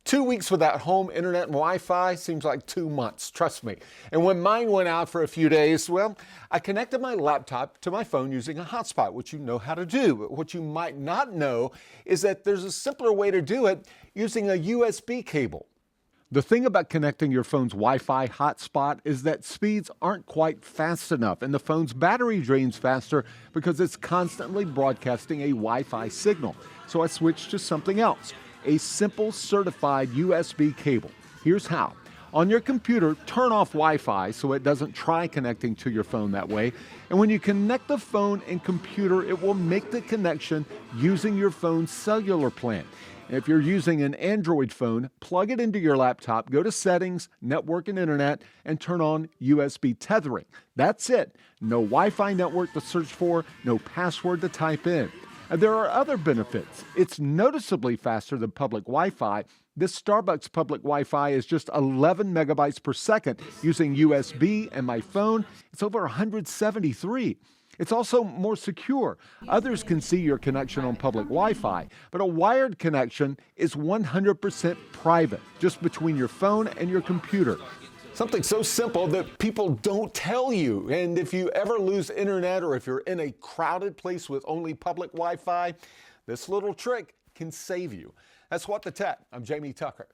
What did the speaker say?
2 weeks without home internet and Wi-Fi seems like 2 months, trust me. And when mine went out for a few days, well, I connected my laptop to my phone using a hotspot, which you know how to do. But what you might not know is that there's a simpler way to do it using a USB cable. The thing about connecting your phone's Wi-Fi hotspot is that speeds aren't quite fast enough, and the phone's battery drains faster because it's constantly broadcasting a Wi-Fi signal. So I switched to something else, a simple certified USB cable. Here's how. On your computer, turn off Wi-Fi so it doesn't try connecting to your phone that way. And when you connect the phone and computer, it will make the connection using your phone's cellular plan. If you're using an Android phone, plug it into your laptop, go to Settings, Network and Internet, and turn on USB tethering. That's it. No Wi-Fi network to search for, no password to type in. And there are other benefits. It's noticeably faster than public Wi-Fi. This Starbucks public Wi-Fi is just 11 megabytes per second. Using USB and my phone, it's over 173. It's also more secure. Others can see your connection on public Wi-Fi, but a wired connection is 100% private, just between your phone and your computer. Something so simple that people don't tell you. And if you ever lose internet or if you're in a crowded place with only public Wi-Fi, this little trick can save you. That's What the Tech. I'm Jamie Tucker.